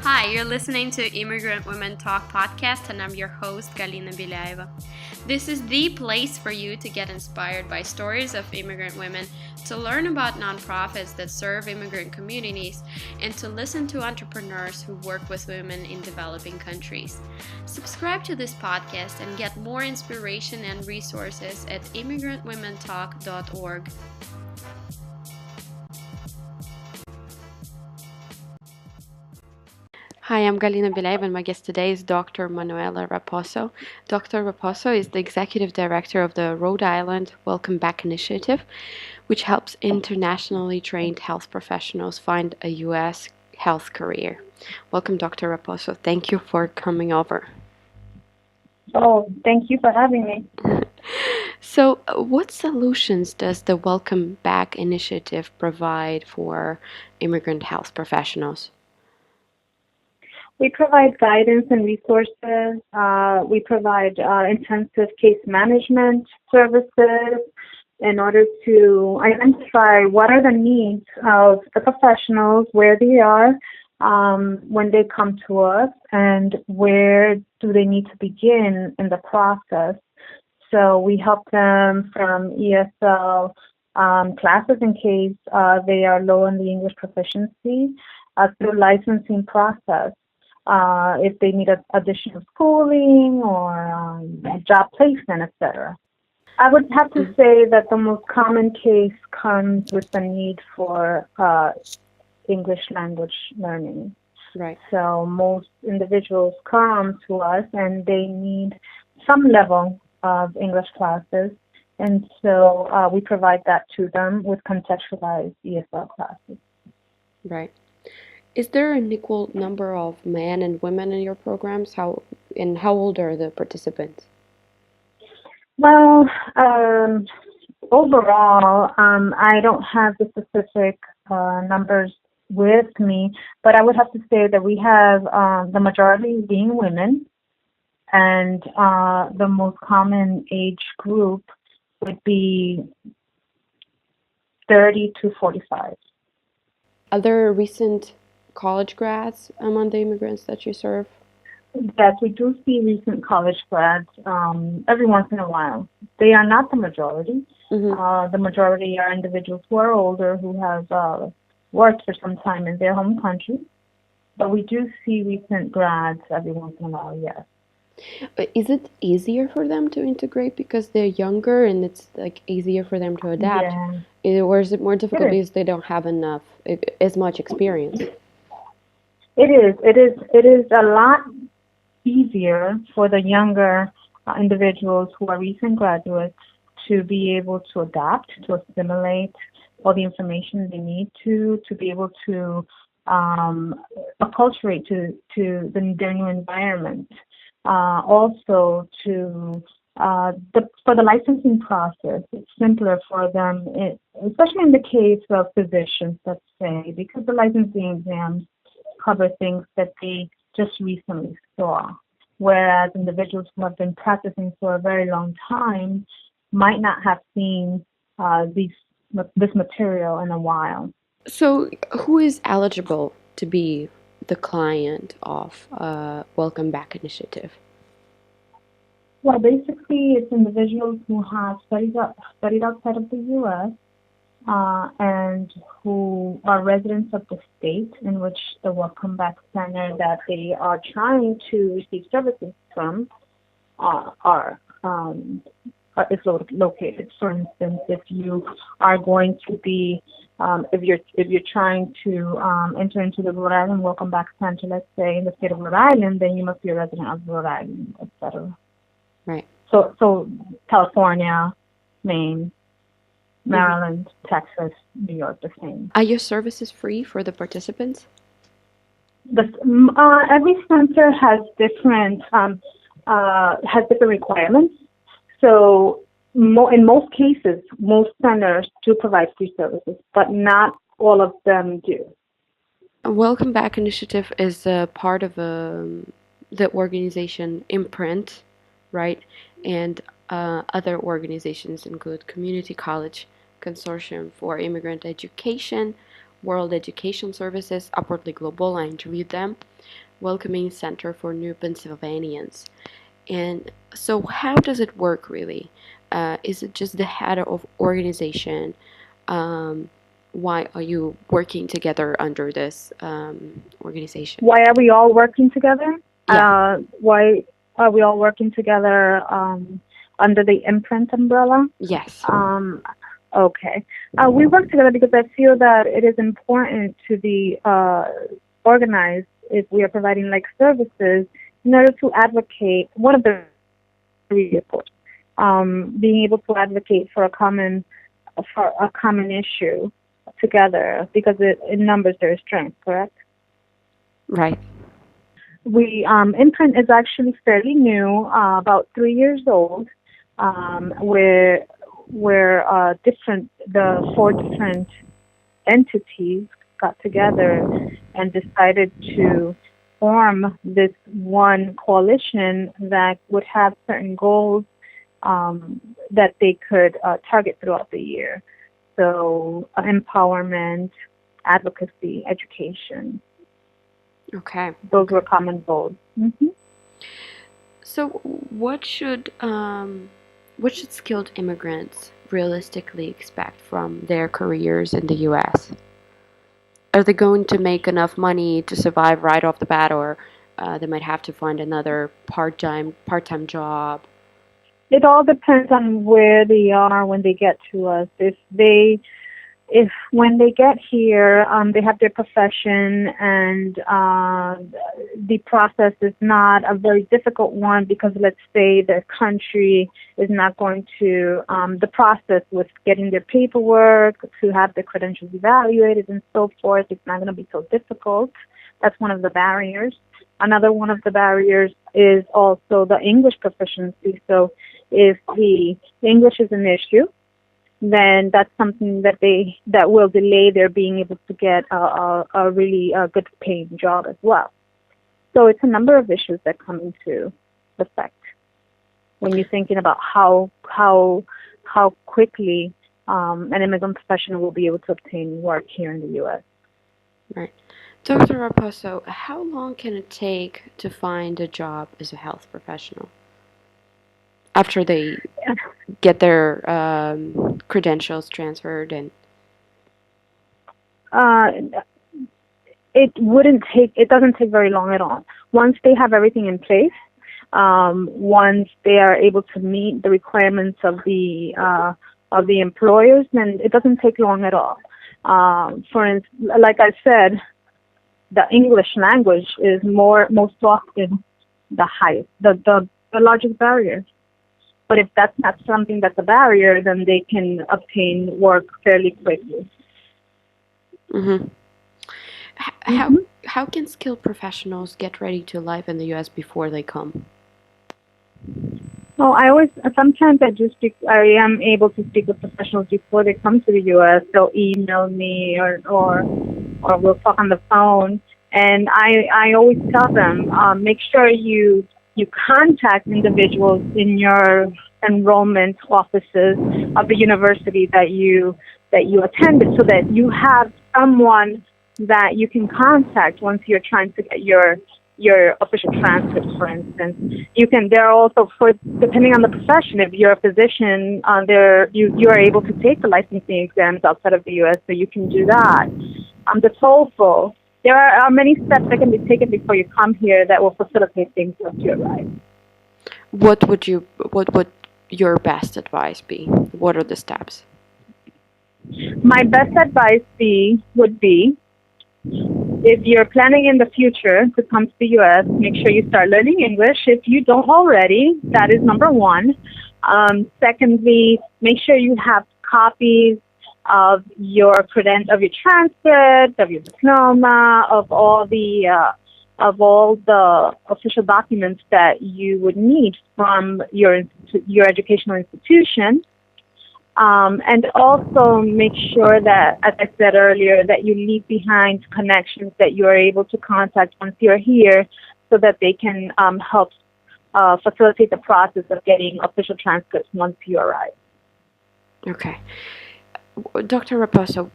Hi, you're listening to Immigrant Women Talk podcast, and I'm your host, Galina Bilaeva. This is the place for you to get inspired by stories of immigrant women, to learn about nonprofits that serve immigrant communities, and to listen to entrepreneurs who work with women in developing countries. Subscribe to this podcast and get more inspiration and resources at immigrantwomentalk.org. Hi, I'm Galina Bilaev, and my guest today is Dr. Manuela Raposo. Dr. Raposo is the Executive Director of the Rhode Island Welcome Back Initiative, which helps internationally trained health professionals find a U.S. health career. Welcome, Dr. Raposo. Thank you for coming over. Oh, thank you for having me. So, what solutions does the Welcome Back Initiative provide for immigrant health professionals? We provide guidance and resources. We provide intensive case management services in order to identify what are the needs of the professionals, where they are when they come to us, and where do they need to begin in the process. So we help them from ESL classes in case they are low in the English proficiency, through licensing process. If they need additional schooling or job placement, etc. I would have to say that the most common case comes with the need for English language learning. Right. So most individuals come to us and they need some level of English classes, and so we provide that to them with contextualized ESL classes. Right. Is there an equal number of men and women in your programs? How old are the participants? Well, overall, I don't have the specific numbers with me, but I would have to say that we have the majority being women, and the most common age group would be 30 to 45. Are there recent college grads among the immigrants that you serve? Yes, we do see recent college grads every once in a while. They are not the majority. Mm-hmm. The majority are individuals who are older, who have worked for some time in their home country. But we do see recent grads every once in a while, yes. Is it easier for them to integrate because they're younger and it's like easier for them to adapt? Yeah. Or is it more difficult because they don't have as much experience? It is a lot easier for the younger individuals who are recent graduates to be able to adapt, to assimilate all the information they need to be able to acculturate to their new environment. Also, for the licensing process, it's simpler for them, especially in the case of physicians, let's say, because the licensing exams cover things that they just recently saw, whereas individuals who have been practicing for a very long time might not have seen this material in a while. So, who is eligible to be the client of Welcome Back Initiative? Well, basically, it's individuals who have studied outside of the U.S. And who are residents of the state in which the Welcome Back Center that they are trying to receive services from is located. For instance, if you are going to be if you're trying to enter into the Rhode Island Welcome Back Center, let's say in the state of Rhode Island, then you must be a resident of Rhode Island, etc. Right. So California, Maine, Maryland, Texas, New York, the same. Are your services free for the participants? Every center has different requirements. So in most cases, most centers do provide free services, but not all of them do. Welcome Back Initiative is a part of the organization Imprint, right? And other organizations include Community College Consortium for Immigrant Education, World Education Services, Upwardly Global. I interviewed them, Welcoming Center for New Pennsylvanians. And so, how does it work really? Is it just the head of organization? Um, why are you working together under this organization? Why are we all working together? Yeah. Why are we all working together under the imprint umbrella? Yes. Okay. We work together because I feel that it is important to be organized if we are providing like services in order to advocate. One of the reasons, being able to advocate for a common issue together, because in numbers there is strength. Correct. Right. We imprint is actually fairly new, about 3 years old. Where the four different entities got together and decided to form this one coalition that would have certain goals that they could target throughout the year. So empowerment, advocacy, education. Okay. Those were common goals. Mm-hmm. So, what should skilled immigrants realistically expect from their careers in the U.S.? Are they going to make enough money to survive right off the bat, or they might have to find another part-time job? It all depends on where they are when they get to us. If when they get here, they have their profession, and the process is not a very difficult one, because let's say the country is not going to, the process with getting their paperwork to have the credentials evaluated and so forth, it's not going to be so difficult. That's one of the barriers. Another one of the barriers is also the English proficiency. So if the English is an issue, then that's something that will delay their being able to get a really good paying job as well. So it's a number of issues that come into effect when you're thinking about how quickly an immigrant professional will be able to obtain work here in the U.S. Right. Dr. Raposo, how long can it take to find a job as a health professional after they get their credentials transferred? And it doesn't take very long at all. Once they have everything in place, once they are able to meet the requirements of the employers, then it doesn't take long at all. For instance, like I said, the English language is most often the largest barrier. But if that's not something that's a barrier, then they can obtain work fairly quickly. mm-hmm. How can skilled professionals get ready to live in the U.S. before they come? Well, sometimes I am able to speak with professionals before they come to the U.S. They'll email me or we'll talk on the phone, and I always tell them, make sure you contact individuals in your enrollment offices of the university that you attended, so that you have someone that you can contact once you're trying to get your official transcript, for instance. There are also, depending on the profession, if you're a physician, you are able to take the licensing exams outside of the U.S., so you can do that. The TOEFL. There are many steps that can be taken before you come here that will facilitate things once you arrive. What would your best advice be? What are the steps? My best advice would be, if you're planning in the future to come to the U.S., make sure you start learning English. If you don't already, that is number one. Secondly, make sure you have copies of your transcript, of your diploma, of all the official documents that you would need from your educational institution. And also make sure that, as I said earlier, that you leave behind connections that you are able to contact once you're here, so that they can help facilitate the process of getting official transcripts once you arrive. Okay. Dr. Raposo,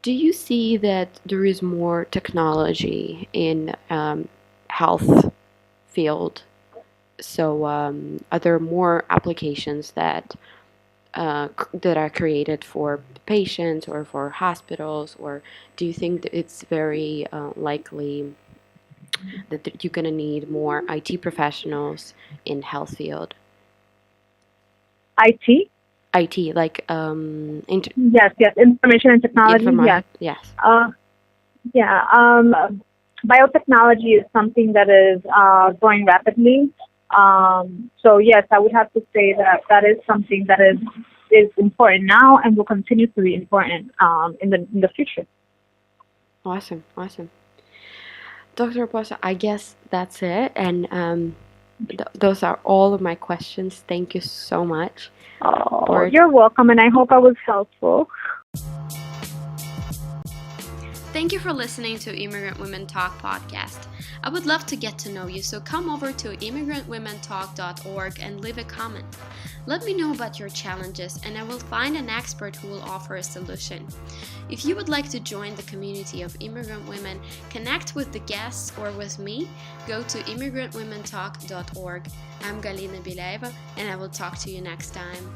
Do you see that there is more technology in health field? So are there more applications that are created for patients or for hospitals, or do you think that it's very likely that you're going to need more IT professionals in health field? IT? IT, like Yes, yes. Information and technology, yes. Yes. Uh, yeah. Biotechnology is something that is growing rapidly. So yes, I would have to say that that is something that is important now and will continue to be important in the future. Awesome, awesome. Dr. Raposo, I guess that's it. And those are all of my questions. Thank you so much. Oh, you're welcome, and I hope I was helpful. Thank you for listening to Immigrant Women Talk podcast. I would love to get to know you, so come over to immigrantwomentalk.org and leave a comment. Let me know about your challenges, and I will find an expert who will offer a solution. If you would like to join the community of immigrant women, connect with the guests or with me, go to immigrantwomentalk.org. I'm Galina Bilaeva, and I will talk to you next time.